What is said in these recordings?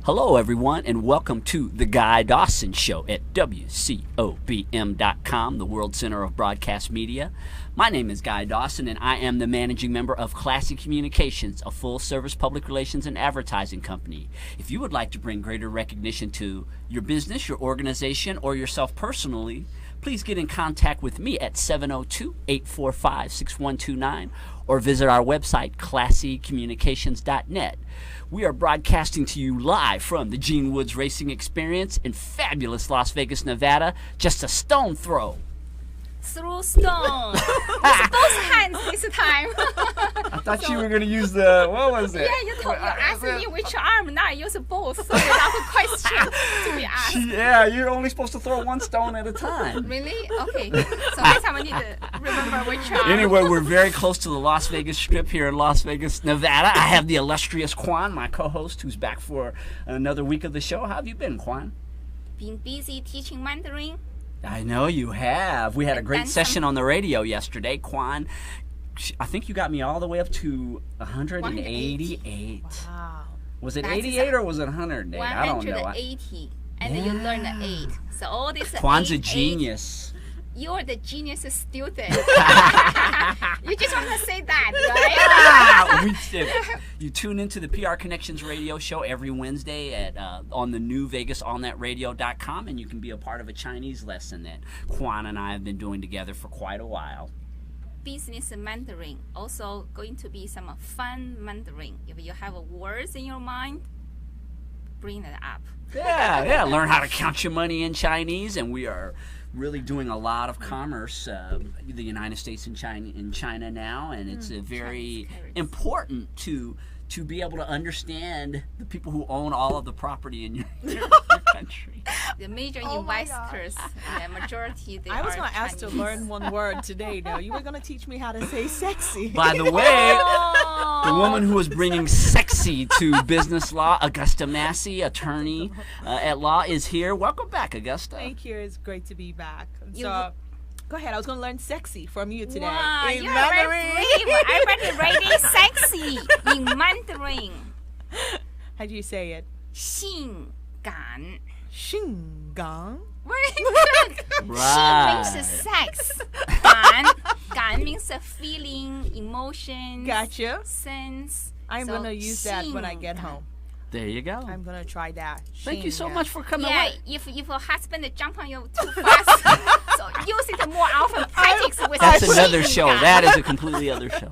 Hello, everyone, and welcome to The Guy Dawson Show at WCOBM.com, the World Center of Broadcast Media. My name is Guy Dawson, and I am the managing member of Classy Communications, a full-service public relations and advertising company. If you would like to bring greater recognition to your business, your organization, or yourself personally, please get in contact with me at 702-845-6129 or visit our website, classycommunications.net. We are broadcasting to you live from the Gene Woods Racing Experience in fabulous Las Vegas, Nevada, just a stone throw. Through stone. With both hands this time. I thought you were going to use the, what was it? Yeah, you asked me which arm. Now I use both, so without a question to be asked. Yeah, you're only supposed to throw one stone at a time. Really? Okay. So next time I need to remember which arm. Anyway, we're very close to the Las Vegas Strip here in Las Vegas, Nevada. I have the illustrious Quan, my co-host, who's back for another week of the show. How have you been, Quan? Been busy teaching Mandarin. I know you have. We had a great session on the radio yesterday. Quan, I think you got me all the way up to 188. Wow. Was it 88 or was it 108? I don't know. 180. And then you learn the 8. So all this Quan's 8, a genius. You're the genius student. You just want to say that, right? You tune into the PR Connections radio show every Wednesday at on the new VegasAllNetRadio.com, and you can be a part of a Chinese lesson that Quan and I have been doing together for quite a while. Business Mandarin, also going to be some fun Mandarin. If you have words in your mind, bring it up. Yeah, learn how to count your money in Chinese, and we are really doing a lot of commerce, the United States and China now, and it's very important to be able to understand the people who own all of the property in your country. The major investors, the majority, they I was going to ask to learn one word today. Now you were going to teach me how to say sexy. By the way, the woman who is bringing sexy to business law, Augusta Massey, attorney at law, is here. Welcome back, Augusta. Thank you. It's great to be back. So, go ahead. I was going to learn sexy from you today. Wow, in you're Mandarin. very brave. I ready sexy in Mandarin. How do you say it? 性感. 性感. Very good. Right. 性 means sex. 感 means a feeling, emotion, Gotcha. sense. I'm So, going to use that when I get 性感. home. There you go. I'm going to try that. Thank you so 性感. much for coming Yeah, away. if your husband jump on you too fast, so use it more often. Practice with That's 性 another show.感. That is a completely other show.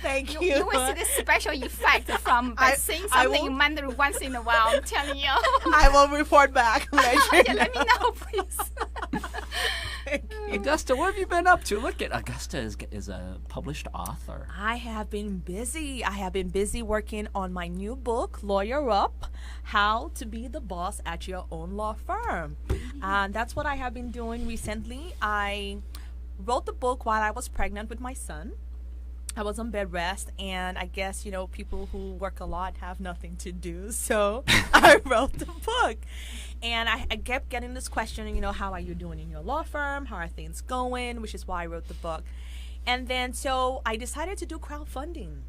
Thank you. You will see the special effect from saying something in Mandarin once in a while. I'm telling you. I will report back. Yeah, let me know, please. Augusta, what have you been up to? Look at Augusta is a published author. I have been busy. I have been busy working on my new book, Lawyer Up, How to Be the Boss at Your Own Law Firm. And that's what I have been doing recently. I wrote the book while I was pregnant with my son. I was on bed rest, and I guess, people who work a lot have nothing to do. So I wrote the book. And I kept getting this question, how are you doing in your law firm? How are things going? Which is why I wrote the book. And then so I decided to do crowdfunding,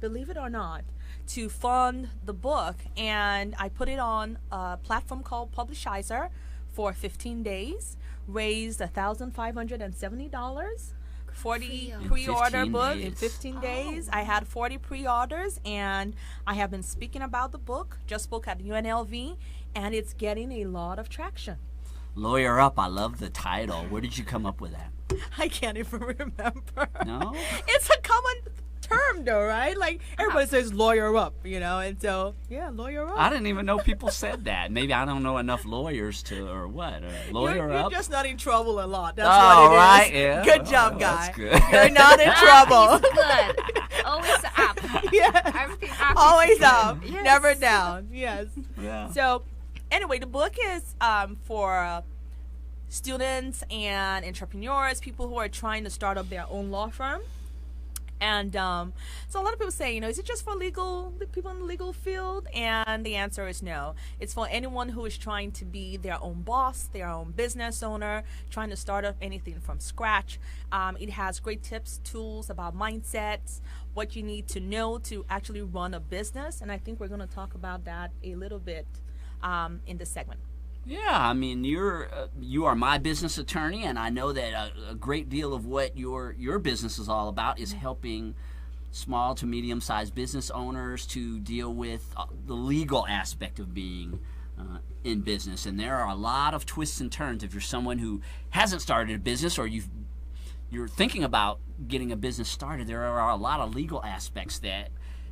believe it or not, to fund the book. And I put it on a platform called Publishizer for 15 days, raised $1,570. 40 pre-order book in 15 days. I had 40 pre-orders, and I have been speaking about the book. Just spoke at UNLV, and it's getting a lot of traction. Lawyer Up, I love the title. Where did you come up with that? I can't even remember. No? It's a common term, though, right? Like, everybody says lawyer up, and so, yeah, lawyer up. I didn't even know people said that. Maybe I don't know enough lawyers to, or what? Lawyer you're up? just not in trouble a lot. That's Oh, what it is. right, yeah. Good job, Oh, guy. that's good. You're not in trouble. It's good. Always up. Yeah. Everything up. Always up, Yes. never down. Yes. Yeah. So, anyway, the book is for students and entrepreneurs, people who are trying to start up their own law firm. And so a lot of people say, is it just for people in the legal field? And the answer is no. It's for anyone who is trying to be their own boss, their own business owner, trying to start up anything from scratch. It has great tips, tools about mindsets, what you need to know to actually run a business. And I think we're going to talk about that a little bit in this segment. Yeah, I mean, you are my business attorney, and I know that a great deal of what your business is all about is helping small to medium-sized business owners to deal with the legal aspect of being in business. And there are a lot of twists and turns. If you're someone who hasn't started a business or you're thinking about getting a business started, there are a lot of legal aspects that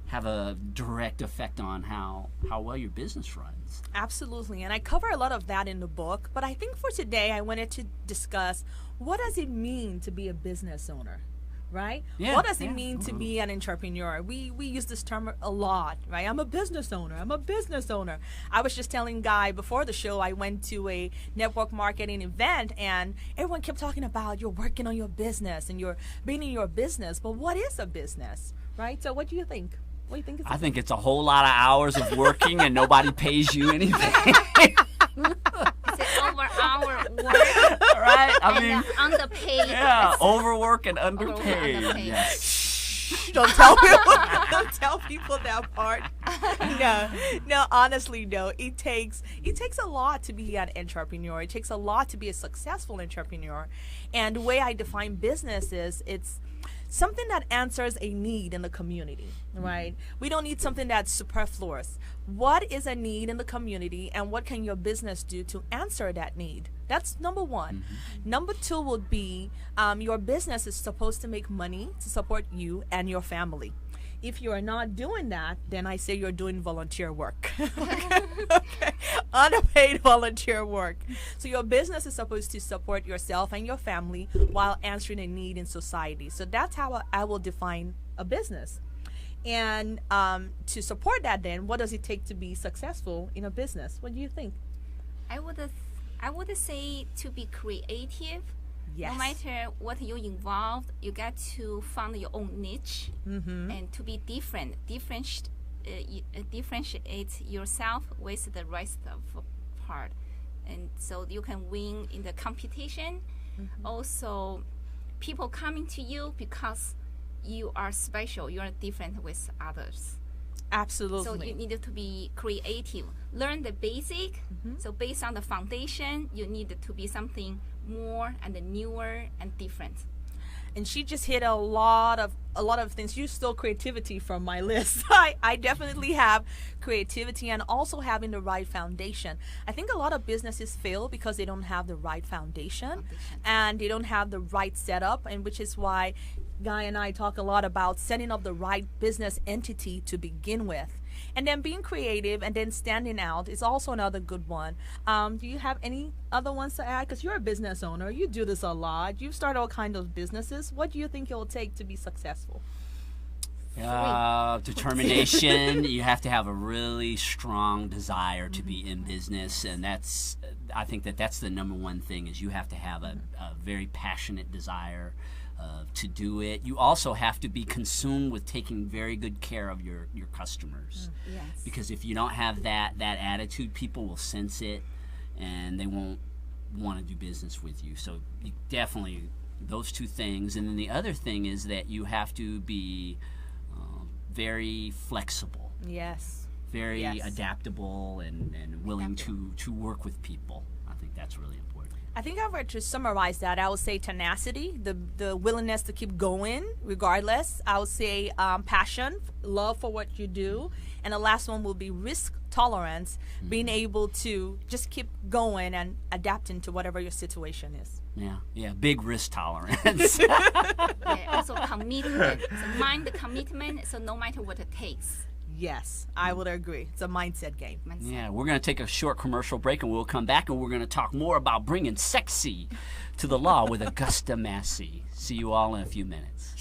have a direct effect on how well your business runs. Absolutely, and I cover a lot of that in the book, but I think for today I wanted to discuss what does it mean to be a business owner, right? Yeah, what does it mean to be an entrepreneur? We use this term a lot, right? I'm a business owner. I was just telling Guy before the show, I went to a network marketing event and everyone kept talking about you're working on your business and you're being in your business, but what is a business, right? So what do you think? What do you think I think it's a whole lot of hours of working and nobody pays you anything. It's an over-hour work, right? I and mean, underpaid. yeah, overwork and underpaid. Underpaid. Yes. Don't tell people that part. No, honestly, no. It takes a lot to be an entrepreneur. It takes a lot to be a successful entrepreneur. And the way I define business is it's something that answers a need in the community, right? We don't need something that's superfluous. What is a need in the community, and what can your business do to answer that need? That's number one. Number two would be your business is supposed to make money to support you and your family. If you are not doing that, then I say you're doing volunteer work. Okay. Unpaid volunteer work. So your business is supposed to support yourself and your family while answering a need in society. So that's how I will define a business. And to support that, then, what does it take to be successful in a business? What do you think? I would say to be creative. Yes. No matter what you're involved, you got to find your own niche and to be different. Differentiate yourself with the rest of part, and so you can win in the competition. Also, people coming to you because you are special. You are different with others. Absolutely. So you need to be creative. Learn the basic. So based on the foundation, you need to be something more and newer and different. And she just hit a lot of things. You stole creativity from my list. I definitely have creativity and also having the right foundation. I think a lot of businesses fail because they don't have the right foundation and they don't have the right setup, and which is why Guy and I talk a lot about setting up the right business entity to begin with. And then being creative and then standing out is also another good one. Do you have any other ones to add? Because you're a business owner. You do this a lot. You've started all kinds of businesses. What do you think it will take to be successful? Determination. You have to have a really strong desire to be in business. And I think that's the number one thing is you have to have a very passionate desire to do it. You also have to be consumed with taking very good care of your customers. Yes. Because if you don't have that attitude, people will sense it and they won't want to do business with you. So you definitely, those two things. And then the other thing is that you have to be very flexible. Yes. Very adaptable and willing to work with people. I think that's really important. I think if I were to summarize that, I would say tenacity, the willingness to keep going regardless. I would say passion, love for what you do. And the last one will be risk tolerance, being able to just keep going and adapting to whatever your situation is. Yeah, big risk tolerance. Also commitment. So mind the commitment, so no matter what it takes. Yes, I would agree. It's a mindset game. Yeah, we're going to take a short commercial break and we'll come back and we're going to talk more about bringing sexy to the law with Augusta Massey. See you all in a few minutes.